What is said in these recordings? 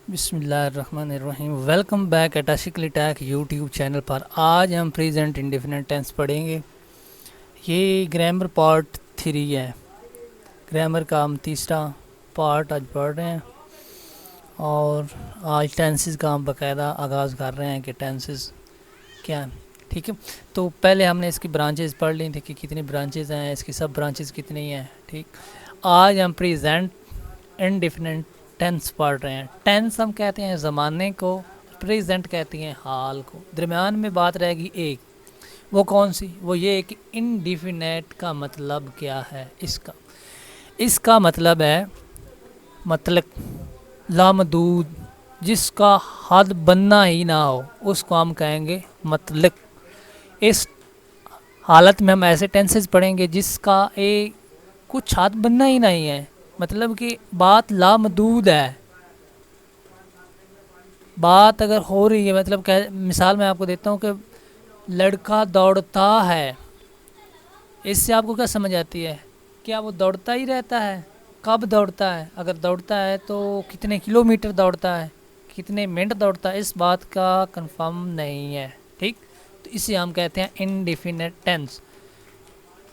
बिस्मिल्लाहिर्रहमानिर्रहीम। Welcome back at आशिकली टैक यूट्यूब चैनल पर। आज हम प्रेजेंट इंडेफिनिट टेंस पढ़ेंगे। ये ग्रामर पार्ट 3 है। ग्रामर का हम तीसरा पार्ट आज पढ़ रहे हैं और आज टेंसेस का हम बाकायदा आगाज़ कर रहे हैं कि टेंसेस क्या है। ठीक है, तो पहले हमने इसकी ब्रांचेस पढ़ ली थी कि कितनी ब्रांचेस हैं, इसकी सब ब्रांचेस कितनी हैं। ठीक, आज हम प्रेजेंट इंडेफिनिट टेंस पढ़ रहे हैं। टेंस हम कहते हैं ज़माने को, प्रेजेंट कहती हैं हाल को। दरमियान में बात रहेगी एक, वो कौन सी? वो ये कि इंडेफिनेट का मतलब क्या है। इसका मतलब है मतलब लामदूद, जिसका हद बनना ही ना हो, उसको हम कहेंगे मतलब। इस हालत में हम ऐसे टेंसेस पढ़ेंगे जिसका एक कुछ हद बनना ही नहीं है, मतलब कि बात लामदूद है। बात अगर हो रही है, मतलब मिसाल मैं आपको देता हूँ कि लड़का दौड़ता है, इससे आपको क्या समझ आती है? क्या वो दौड़ता ही रहता है? कब दौड़ता है? अगर दौड़ता है तो कितने किलोमीटर दौड़ता है, कितने मिनट दौड़ता है, इस बात का कंफर्म नहीं है। ठीक, तो इसे हम कहते हैं इनडिफिनिट टेंस।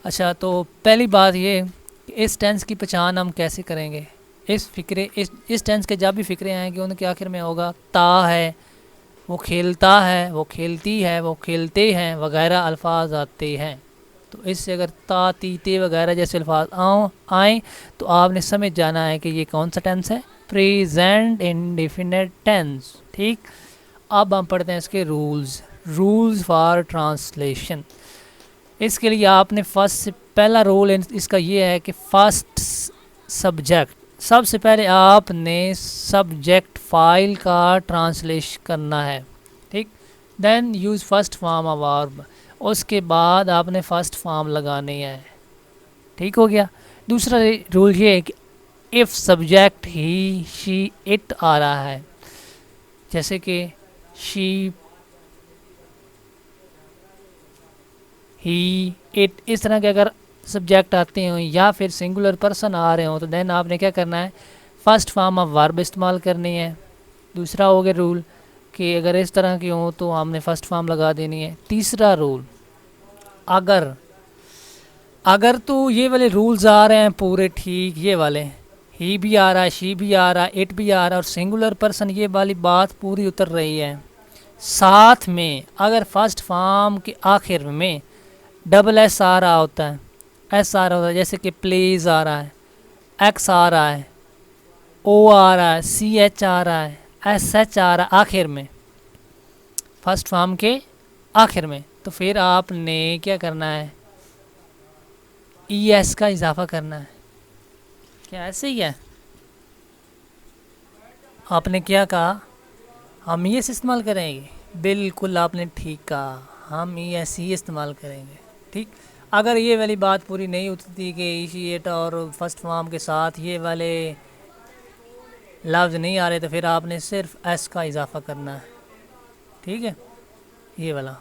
अच्छा, तो पहली बात ये कि इस टेंस की पहचान हम कैसे करेंगे। इस टेंस के जब भी फ़िक्रे हैं कि उनके आखिर में होगा ता है, वो खेलता है, वो खेलती है, वो खेलते हैं वगैरह अल्फाज आते हैं। तो इससे अगर ता ती ते वगैरह जैसे अल्फाज आएँ तो आपने समझ जाना है कि ये कौन सा टेंस है, प्रेजेंट इंडेफिनिट टेंस। ठीक, अब हम पढ़ते हैं इसके रूल्स फॉर ट्रांसलेशन। इसके लिए आपने फर्स्ट से पहला रूल इसका ये है कि फर्स्ट सब्जेक्ट, सबसे पहले आपने सब्जेक्ट फाइल का ट्रांसलेशन करना है। ठीक, then use first form of verb, उसके बाद आपने फर्स्ट फॉर्म लगानी है। ठीक हो गया। दूसरा रूल ये है कि if subject he she it आ रहा है, जैसे कि शी ही इट, इस तरह के अगर सब्जेक्ट आते हों या फिर सिंगुलर पर्सन आ रहे हों तो देन आपने क्या करना है, फर्स्ट फॉर्म ऑफ वर्ब इस्तेमाल करनी है। दूसरा हो गया रूल कि अगर इस तरह की हो तो हमने फर्स्ट फॉर्म लगा देनी है। तीसरा रूल, अगर अगर तो ये वाले रूल्स आ रहे हैं पूरे ठीक, ये वाले ही भी आ रहा है, शी भी आ रहा है, इट भी आ रहा है और सिंगुलर पर्सन, ये वाली बात पूरी उतर रही है। साथ में अगर फर्स्ट फॉर्म के आखिर में डबल एस आ रहा होता है, एस आ रहा होता है, जैसे कि प्लीज़ आ रहा है, एक्स आ रहा है, ओ आ रहा है, सी एच आ रहा है, एस एच आ रहा है आखिर में, फर्स्ट फॉर्म के आखिर में, तो फिर आपने क्या करना है, ई एस का इजाफा करना है। क्या ऐसे ही है? आपने क्या कहा, हम ई एस इस्तेमाल करेंगे? बिल्कुल आपने ठीक कहा, हम ई एस ही इस्तेमाल करेंगे। ठीक, अगर ये वाली बात पूरी नहीं उतरती कि इनिशिएट और फर्स्ट फॉर्म के साथ ये वाले लफ्ज़ नहीं आ रहे तो फिर आपने सिर्फ एस का इजाफा करना है। ठीक है, ये वाला।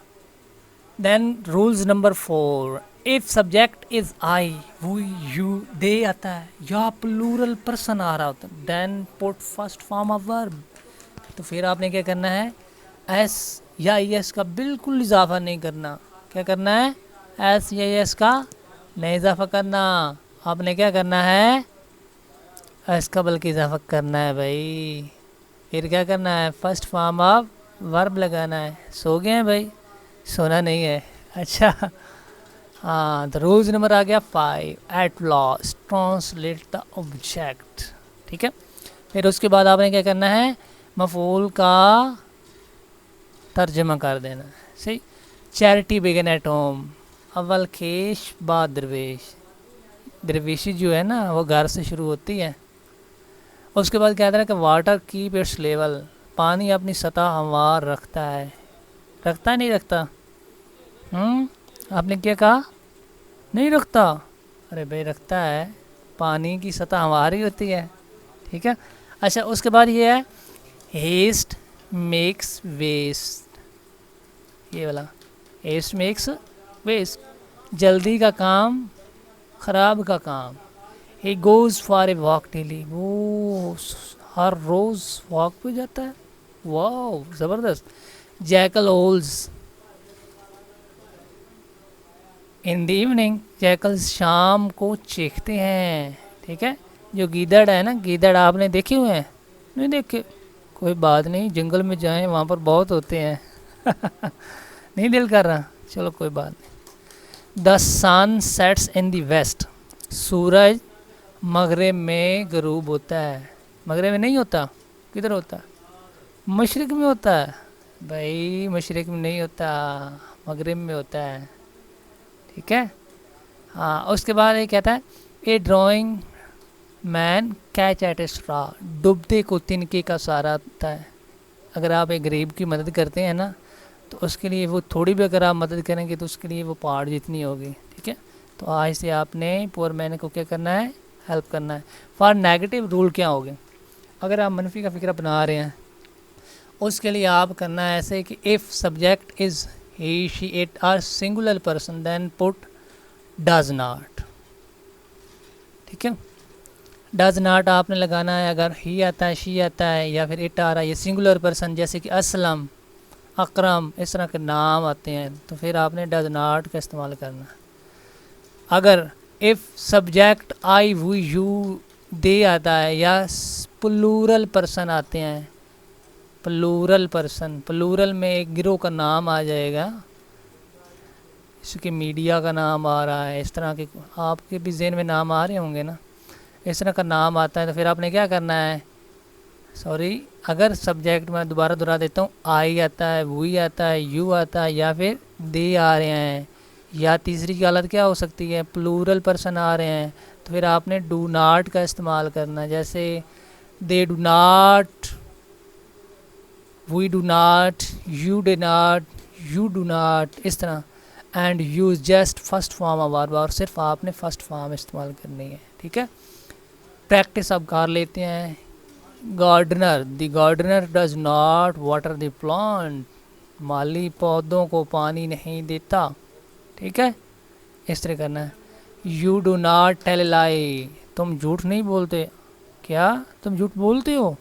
Then rules number 4, if subject is I, वो यू दे आता है या प्लूरल पर्सन आ रहा होता है, then put first form of verb, तो फिर आपने क्या करना है, एस या ई एस का बिल्कुल इजाफा नहीं करना। क्या करना है, एस या एस का नहीं इजाफा करना। आपने क्या करना है, एस का बल्कि इजाफा करना है भाई। फिर क्या करना है, फर्स्ट फॉर्म ऑफ वर्ब लगाना है। सो गए हैं भाई? सोना नहीं है, अच्छा। हाँ, तो रूल्स नंबर आ गया 5, at last translate the object. ठीक है, फिर उसके बाद आपने क्या करना है, मफूल का तर्जमा कर देना है। सही, चैरिटी बिगिन एट होम, अव्वल खेश बाद दरवेश। दरवेशी जो है ना वो घर से शुरू होती है। उसके बाद कहता है कि वाटर कीप इट्स लेवल, पानी अपनी सतह हमवार रखता है। रखता है नहीं रखता? आपने क्या कहा, नहीं रखता? अरे भाई रखता है, पानी की सतह हमारी होती है। ठीक है, अच्छा उसके बाद ये है हेस्ट मेक्स वेस्ट, ये वाला हेस्ट मेक्स वेस्ट, जल्दी का काम ख़राब का काम। He goes for a walk daily, वो हर रोज़ वॉक पे जाता है। वाह ज़बरदस्त। Jackal holes in the evening, jackal शाम को चीखते हैं। ठीक है, जो गीदड़ है ना, गीदड़ आपने देखे हुए हैं? नहीं देखे, कोई बात नहीं, जंगल में जाएं, वहाँ पर बहुत होते हैं। नहीं दिल कर रहा, चलो कोई बात नहीं। The sun sets in the west, सूरज मगरिब में गरूब होता है। मगरिब में नहीं होता, किधर होता है? मशरिक में होता है भाई, मशरिक में नहीं होता, मगरिब में होता है। ठीक है, हाँ। उसके बाद ये कहता है ए ड्राइंग मैन कैच एट ए स्ट्रा, डूबते को तिनके का सहारा होता है। अगर आप एक गरीब की मदद करते हैं ना, तो उसके लिए वो थोड़ी भी अगर आप मदद करेंगे तो उसके लिए वो पहाड़ जितनी होगी। ठीक है, तो आज से आपने पुअर मैन को क्या करना है? हेल्प करना है। फॉर नेगेटिव रूल क्या होगे? अगर आप मनफी का फिक्र बना रहे हैं, उसके लिए आप करना है ऐसे कि if subject is he she it are singular person then put does not. ठीक है, डज नॉट आपने लगाना है। अगर ही आता है, शी आता है, या फिर इट आ रहा है, ये सिंगुलर पर्सन जैसे कि असलम, अकरम, इस तरह के नाम आते हैं, तो फिर आपने डज नॉट का इस्तेमाल करना। अगर इफ़ सब्जेक्ट आई वो यू दे आता है, या प्लूरल पर्सन आते हैं, प्लूरल पर्सन, प्लूरल में एक गिरोह का नाम आ जाएगा, इसके मीडिया का नाम आ रहा है, इस तरह के आपके भी ज़हन में नाम आ रहे होंगे ना, इस तरह का नाम आता है, तो फिर आपने क्या करना है? सॉरी, अगर सब्जेक्ट में दोबारा दोहरा देता हूँ, आई आता है, वही आता है, यू आता है, या फिर दे आ रहे हैं, या तीसरी की हालत क्या हो सकती है? प्लूरल पर्सन आ रहे हैं, तो फिर आपने डू नॉट का इस्तेमाल करना। जैसे they do not, we do not, you do not, you do not, इस तरह। And use just first form बार बार, सिर्फ आपने फर्स्ट फॉर्म इस्तेमाल करनी है। ठीक है, प्रैक्टिस आप कर लेते हैं। Gardener, the gardener does not water the plant, माली पौधों को पानी नहीं देता। ठीक है, इस तरह करना है। You do not tell lie, तुम झूठ नहीं बोलते। क्या तुम झूठ बोलते हो?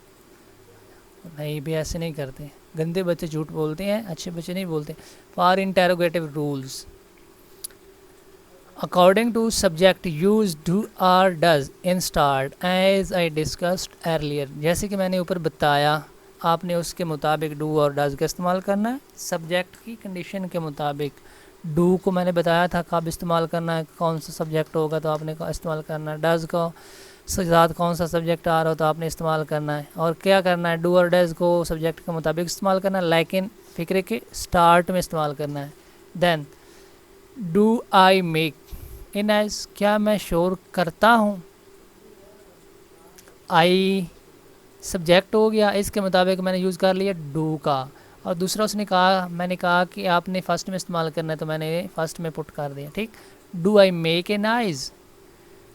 नहीं भी, ऐसे नहीं करते, गंदे बच्चे झूठ बोलते हैं, अच्छे बच्चे नहीं बोलते। For interrogative rules, according to subject use do or does in start as I discussed earlier, जैसे कि मैंने ऊपर बताया, आपने उसके मुताबिक डू और डज का इस्तेमाल करना है। सब्जेक्ट की कंडीशन के मुताबिक डू को मैंने बताया था कब इस्तेमाल करना है, कौन सा सब्जेक्ट होगा तो आपने इस्तेमाल करना है। डज को साथ कौन सा सब्जेक्ट आ रहा हो तो आपने इस्तेमाल करना है। और क्या करना है? डू और डज को सब्जेक्ट के मुताबिक इस्तेमाल करना है, लेकिन फिक्रे के स्टार्ट में इस्तेमाल करना है। Then do I make a noise, क्या मैं शोर करता हूँ? आई सब्जेक्ट हो गया, इसके मुताबिक मैंने यूज़ कर लिया डू का। और दूसरा उसने कहा, मैंने कहा कि आपने फ़र्स्ट में इस्तेमाल करना है, तो मैंने फ़र्स्ट में पुट कर दिया। ठीक, do I make a noise.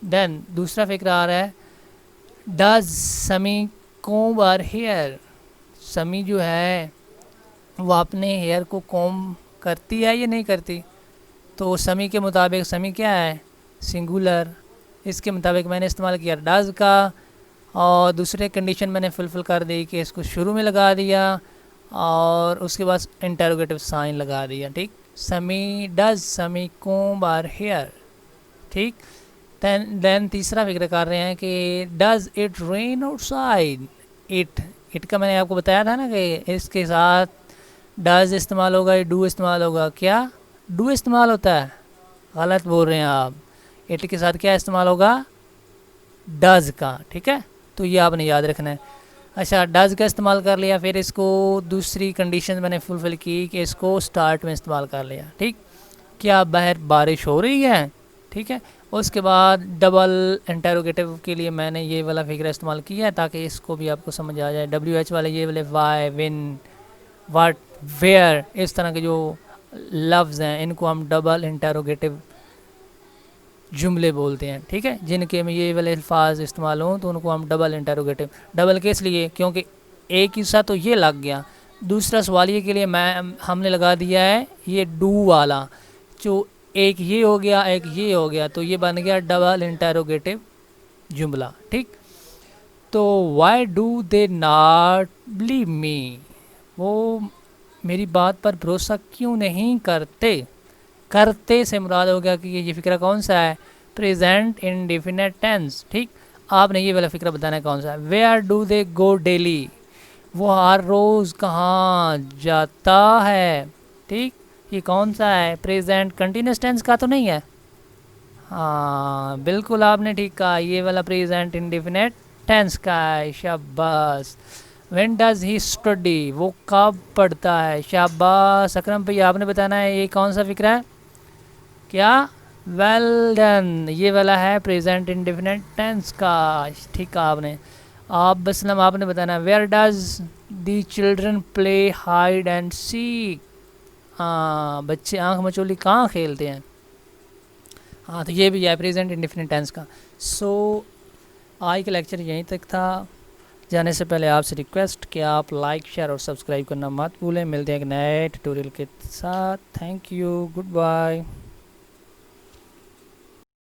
Then दूसरा फिक्र आ रहा है, डज समी कोम्ब आर हेयर, समी जो है वो अपने हेयर को कोम्ब करती है या नहीं करती? तो समी के मुताबिक, समी क्या है? सिंगुलर, इसके मुताबिक मैंने इस्तेमाल किया डज का। और दूसरे कंडीशन मैंने फुलफिल कर दी कि इसको शुरू में लगा दिया और उसके बाद इंटरोगेटिव साइन लगा दिया। ठीक, समी डज समी कोम्ब आर हेयर। ठीक, देन तीसरा फिक्र कर रहे हैं कि does it rain outside. It का मैंने आपको बताया था ना कि इसके साथ डज इस्तेमाल होगा, डू इस्तेमाल होगा। क्या डू इस्तेमाल होता है? गलत बोल रहे हैं आप, इट के साथ क्या इस्तेमाल होगा? डज का। ठीक है, तो ये आपने याद रखना है। अच्छा, डज का इस्तेमाल कर लिया, फिर इसको दूसरी कंडीशन मैंने फुलफिल की कि इसको स्टार्ट में इस्तेमाल कर लिया। ठीक, क्या बाहर बारिश हो रही है? ठीक है, उसके बाद डबल इंटरोगेटिव के लिए मैंने ये वाला फिगर इस्तेमाल किया है ताकि इसको भी आपको समझ आ जाए। WH वाले ये वाले वाई, विन, वाट, वेयर, इस तरह के जो लफ्ज़ हैं इनको हम डबल इंटरोगेटिव जुमले बोलते हैं। ठीक है, जिनके में ये वाले अल्फाज इस्तेमाल हों तो उनको हम डबल इंटरोगेटिव। डबल किस लिए? क्योंकि एक हिस्सा तो ये लग गया, दूसरा सवालिये के लिए हमने लगा दिया है ये डू वाला, जो एक ये हो गया एक ये हो गया, तो ये बन गया डबल इंटरोगेटिव जुमला। ठीक, तो why do they not believe me, वो मेरी बात पर भरोसा क्यों नहीं करते। करते से मुराद हो गया कि ये फ़िक्रा कौन सा है, प्रेजेंट इंडेफिनिट टेंस। ठीक, आपने ये वाला फ़िक्रा बताना है कौन सा है। Where do they go daily, वो हर रोज़ कहाँ जाता है। ठीक, ये कौन सा है, प्रेजेंट कंटिन्यूस टेंस का तो नहीं है। हाँ बिल्कुल आपने ठीक कहा, ये वाला प्रेजेंट इंडेफिनिट टेंस का है। शाबाश। व्हेन डज ही स्टडी, वो कब पढ़ता है। शाबाश अकरम भैया, आपने बताना है ये कौन सा फिक्रा है। क्या, वेल डन, ये वाला है प्रेजेंट इंडेफिनिट टेंस का। ठीक कहा आपने। आप बसलम, आपने बताना where does the children play hide and seek, हाँ बच्चे आंख मचोली कहाँ खेलते हैं। हाँ तो ये भी है प्रेजेंट इंडेफिनिट टेंस का। सो आज का लेक्चर यहीं तक था। जाने से पहले आपसे रिक्वेस्ट कि आप लाइक शेयर और सब्सक्राइब करना मत भूलें। मिलते हैं एक नए ट्यूटोरियल के साथ। Thank you, good bye.